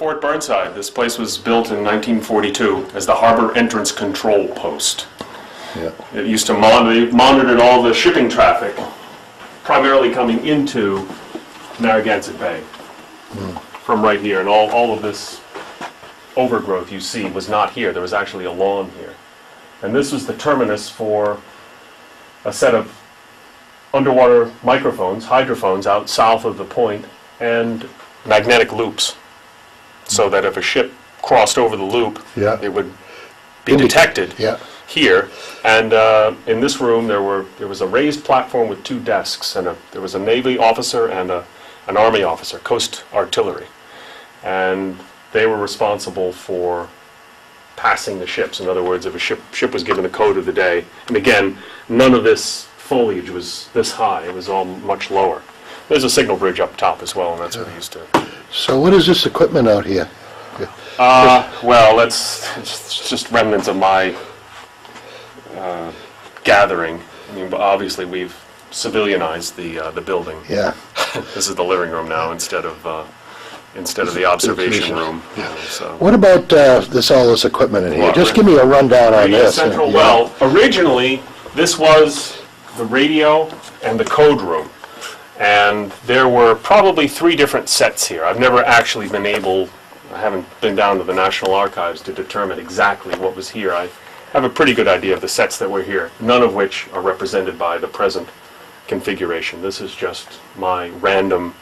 Fort Burnside. This place was built in 1942 as the harbor entrance control post. Yeah. It used to monitored all the shipping traffic, primarily coming into Narraganset Bay from right here. And all of this overgrowth you see was not here. There was actually a lawn here. And this was the terminus for a set of underwater microphones, hydrophones out south of the point, and magnetic loops, so that if a ship crossed over the loop, it would be detected here. And in this room there was a raised platform with two desks, and there was a Navy officer and an Army officer, Coast Artillery, and they were responsible for passing the ships. In other words, if a ship was given the code of the day, and again, none of this foliage was this high, it was all much lower. There's a signal bridge up top as well, and that's what they used to. So what is this equipment out here? Well, it's just remnants of my gathering. I mean, obviously we've civilianized the building. Yeah. This is the living room now instead of the observation room. Yeah. So. What about all this equipment in here? Well, just give me a rundown on this. Central. Well, originally this was the radio and the code room, and there were probably 3 different sets here. I've never actually I haven't been down to the National Archives to determine exactly what was here. I have a pretty good idea of the sets that were here, none of which are represented by the present configuration. This is just my random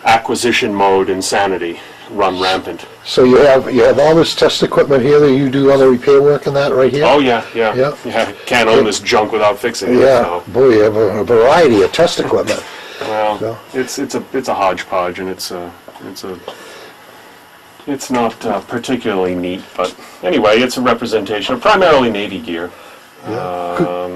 acquisition mode insanity run rampant. So you have all this test equipment here that you do all the repair work and that right here? Oh yeah. Can't own this junk without fixing it. Yeah, So. boy, you have a variety of test equipment. Well, So. it's a hodgepodge, and it's not particularly neat, but anyway, it's a representation of primarily Navy gear.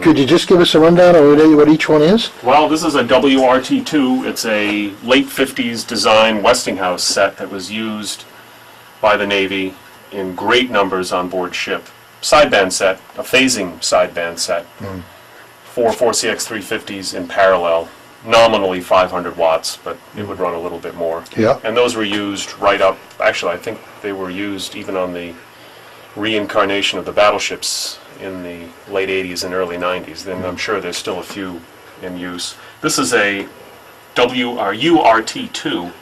Could you just give us a rundown of what each one is? Well, this is a WRT-2. It's a late 50s design Westinghouse set that was used by the Navy in great numbers on board ship. Sideband set, a phasing sideband set. 4 4CX350s in parallel. Nominally 500 watts, but it would run a little bit more. Yeah. And those were used right up, actually I think they were used even on the reincarnation of the battleships in the late 80s and early 90s. Then I'm sure there's still a few in use. This is a URT-2,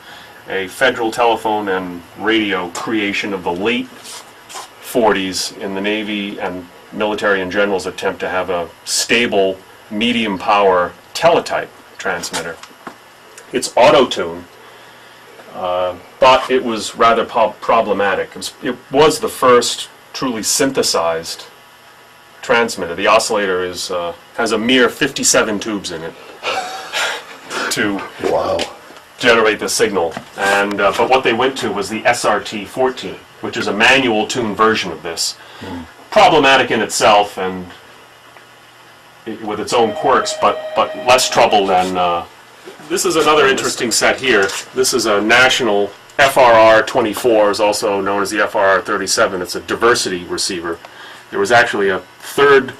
a Federal Telephone and Radio creation of the late 40s in the Navy and military in general's attempt to have a stable, medium power teletype transmitter. It's auto-tune, but it was rather problematic. It was the first truly synthesized transmitter. The oscillator has a mere 57 tubes in it to generate the signal. And but what they went to was the SRT-14, which is a manual tune version of this. Problematic in itself and with its own quirks, but less trouble than. This is another interesting set here. This is a national FRR-24, is also known as the FRR-37. It's a diversity receiver. There was actually a 3rd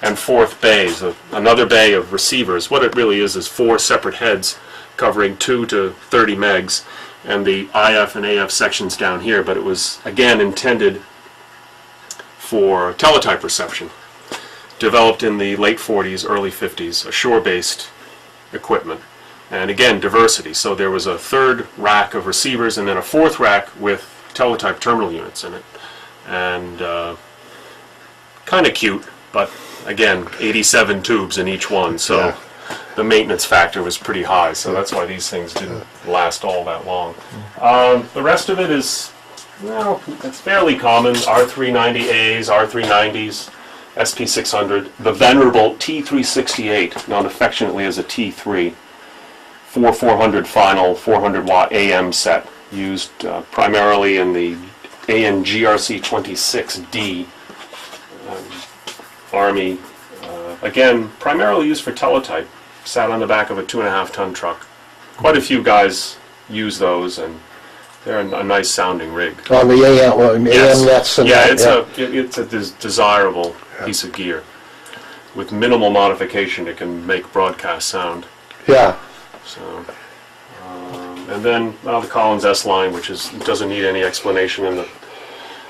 and 4th bays, another bay of receivers. What it really is 4 separate heads covering 2 to 30 megs, and the IF and AF sections down here. But it was again intended for teletype reception. Developed in the late 40s, early 50s, a shore-based equipment. And again, diversity. So there was a 3rd rack of receivers and then a 4th rack with teletype terminal units in it. And kind of cute, but again, 87 tubes in each one. So the maintenance factor was pretty high. So that's why these things didn't last all that long. The rest of it is, well, it's fairly common. R390As, R390s. SP600, the venerable T368, known affectionately as a T3, 400 final 400 watt AM set, used primarily in the ANGRC 26D Army. Again, primarily used for teletype, sat on the back of a 2.5 ton truck. Quite a few guys use those, and they're a nice sounding rig. On the AM, yes. AM nets and It's a desirable piece of gear. With minimal modification, it can make broadcast sound. Yeah. So, And then the Collins S line, which doesn't need any explanation, and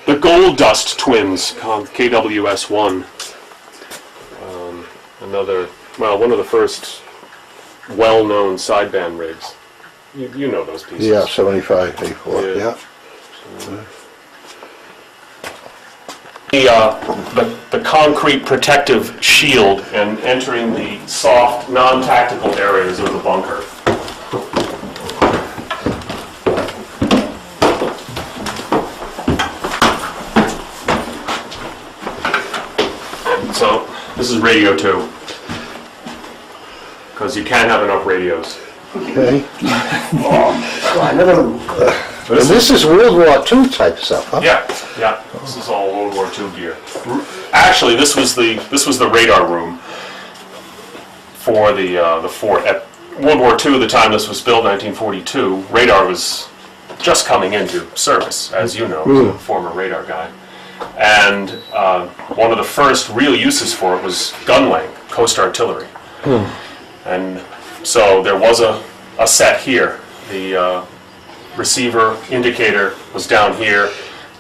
the Gold Dust twins, KWS1. One of the first well-known sideband rigs. You know those pieces. Yeah, 75, 84, yeah. The concrete protective shield and entering the soft, non-tactical areas of the bunker. So, this is radio 2. Because you can't have enough radios. Okay. And this is World War II type stuff, huh? Yeah. This is all World War II gear. Actually, this was the radar room for the fort. At World War II, the time this was built, 1942, radar was just coming into service, as you know, as a former radar guy. And one of the first real uses for it was gunlaying, coast artillery. And so there was a set here. The receiver indicator was down here,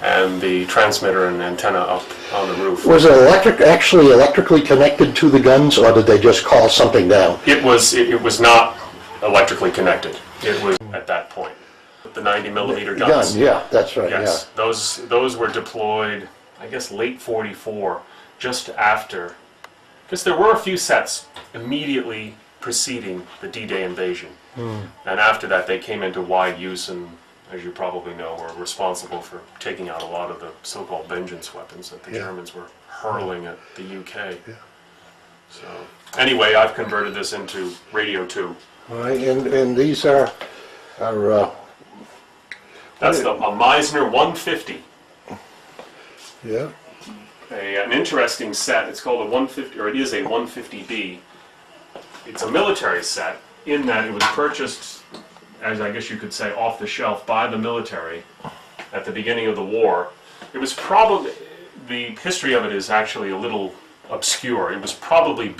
and the transmitter and antenna up on the roof. Was it actually electrically connected to the guns, or did they just call something down? It was not electrically connected. It was at that point. The 90 millimeter guns. Yeah, that's right. Yes, those were deployed, I guess, late '44, just after, because there were a few sets immediately preceding the D-Day invasion. And after that, they came into wide use, and as you probably know, were responsible for taking out a lot of the so-called vengeance weapons that the Germans were hurling at the UK. So anyway, I've converted this into Radio 2. All right, and these are that's a Meisner 150. Yeah. An interesting set. It's called a 150, or it is a 150B. It's a military set in that it was purchased, as I guess you could say, off the shelf by the military at the beginning of the war. It was probably, the history of it is actually a little obscure. It was probably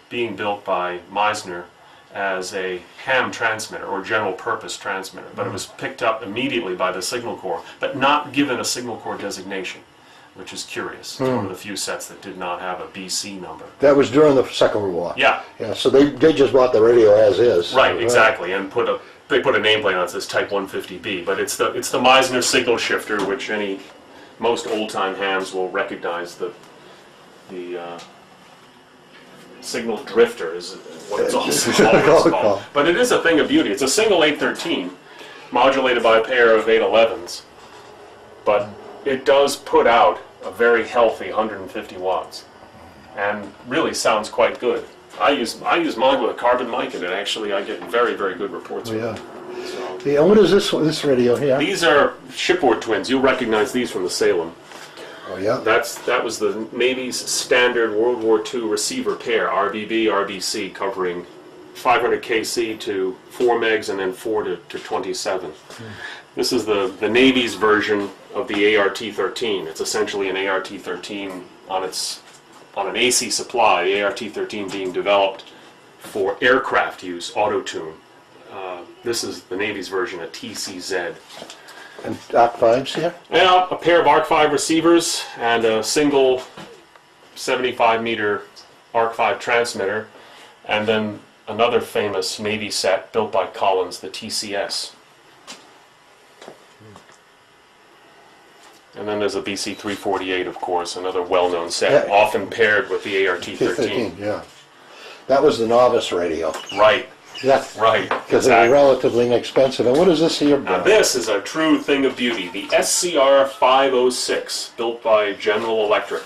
being built by Meisner as a ham transmitter or general purpose transmitter, but it was picked up immediately by the Signal Corps, but not given a Signal Corps designation, which is curious. It's one of the few sets that did not have a BC number. That was during the Second World War. Yeah. Yeah, so they just bought the radio as is. Right, exactly, and they put a nameplate on it that says Type 150B, but it's the Meisner signal shifter, which most old-time hams will recognize. The signal drifter is what it's also called. But it is a thing of beauty. It's a single 813 modulated by a pair of 811s, but it does put out a very healthy 150 watts, and really sounds quite good. I use mine with a carbon mic, and I get very, very good reports. Oh, yeah. So, Yeah, what is this radio here? these are shipboard twins. You'll recognize these from the Salem. Oh, yeah. That was the Navy's standard World War II receiver pair, RBB, RBC, covering 500 kc to 4 megs and then 4 to 27. This is the Navy's version of the ART-13. It's essentially an ART-13 on an AC supply, the ART-13 being developed for aircraft use, auto-tune. This is the Navy's version, a TCZ. And ARC-5s here? Yeah, a pair of ARC-5 receivers and a single 75-meter ARC-5 transmitter, and then another famous Navy set built by Collins, the TCS. And then there's a BC-348, of course, another well-known set, often paired with the ART-13. Yeah. That was the novice radio. Right. Yeah. Right. Because they're relatively inexpensive. And what is this here? Now this is a true thing of beauty. The SCR 506, built by General Electric.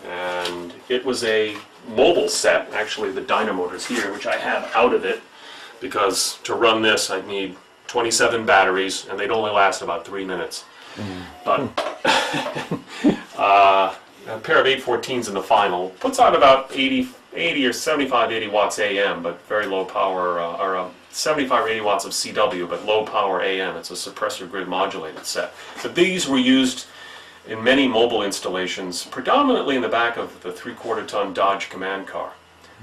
And it was a mobile set. Actually, the dynamotor's here, which I have out of it, because to run this I need 27 batteries, and they'd only last about 3 minutes. But a pair of 814s in the final puts out about 80 or 75, 80 watts AM, but very low power, or 75 or 80 watts of CW, but low power AM. It's a suppressor grid modulated set. So these were used in many mobile installations, predominantly in the back of the 3/4 ton Dodge Command car.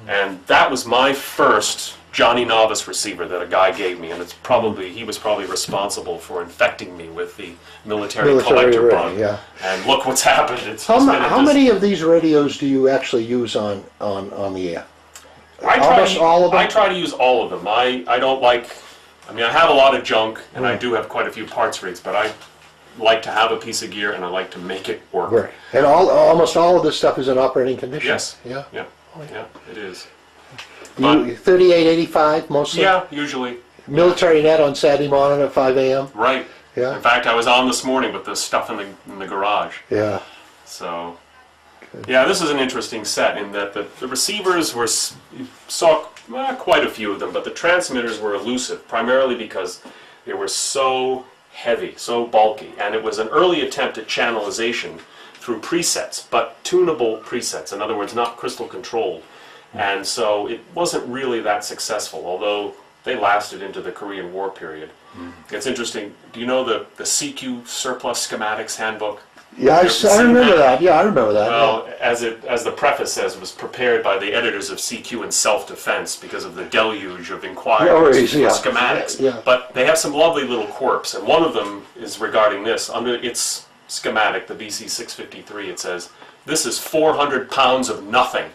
And that was my first Johnny Novice receiver that a guy gave me, and he was probably responsible for infecting me with the military collector radio, bug. yeah. And look what's happened. How many of these radios do you actually use on the air? Almost all of them? I try to use all of them. I don't like, I mean, I have a lot of junk, and I do have quite a few parts rigs, but I like to have a piece of gear, and I like to make it work. Right. And almost all of this stuff is in operating condition? Yes. Yeah. Yeah. Yeah, it is. You 3885 mostly? Yeah, usually. Military net on Saturday morning at 5 a.m.? Right. Yeah. In fact, I was on this morning with the stuff in the garage. Yeah. So, yeah, this is an interesting set in that the receivers were, you saw quite a few of them, but the transmitters were elusive, primarily because they were so heavy, so bulky, and it was an early attempt at channelization through presets, but tunable presets, in other words, not crystal controlled. And so it wasn't really that successful, although they lasted into the Korean War period. It's interesting, do you know the CQ Surplus Schematics Handbook? Yeah, I remember that. Yeah, I remember that. Well, as the preface says, it was prepared by the editors of CQ in self-defense because of the deluge of inquiries for schematics. Yeah. But they have some lovely little quirks, and one of them is regarding this. Under its schematic, the BC 653, it says, "This is 400 pounds of nothing,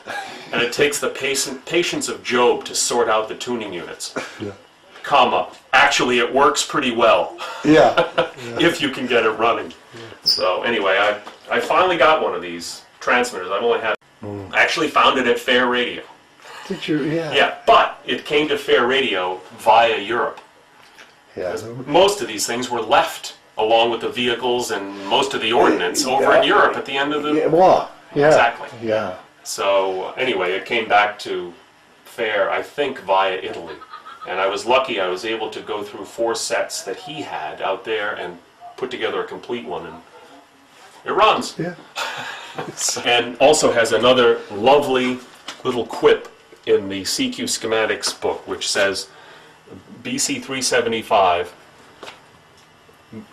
and it takes the patience of Job to sort out the tuning units." Yeah. Comma, actually it works pretty well. Yeah. If you can get it running. So anyway, I finally got one of these transmitters. I've only had, I actually found it at Fair Radio. Did you? Yeah. Yeah, but it came to Fair Radio via Europe. Yeah. Most of these things were left along with the vehicles and most of the ordnance over in Europe at the end of the... Yeah, well, yeah. Exactly. Yeah. So anyway, it came back to Fair, I think, via Italy. And I was lucky I was able to go through 4 sets that he had out there and put together a complete one, and it runs. Yeah. And also has another lovely little quip in the CQ Schematics book, which says BC 375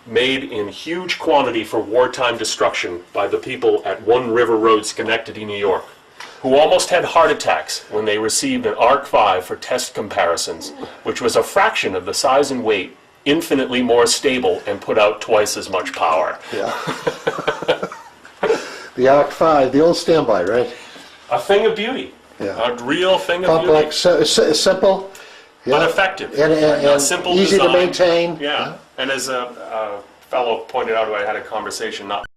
made in huge quantity for wartime destruction by the people at One River Road, Schenectady, New York, who almost had heart attacks when they received an Arc 5 for test comparisons, which was a fraction of the size and weight, infinitely more stable, and put out twice as much power. Yeah. The Arc 5, the old standby, right? A thing of beauty. Yeah. A real thing of Complex, beauty. simple. Yeah. But effective. And simple easy design. to maintain. Yeah. And as a fellow pointed out who I had a conversation not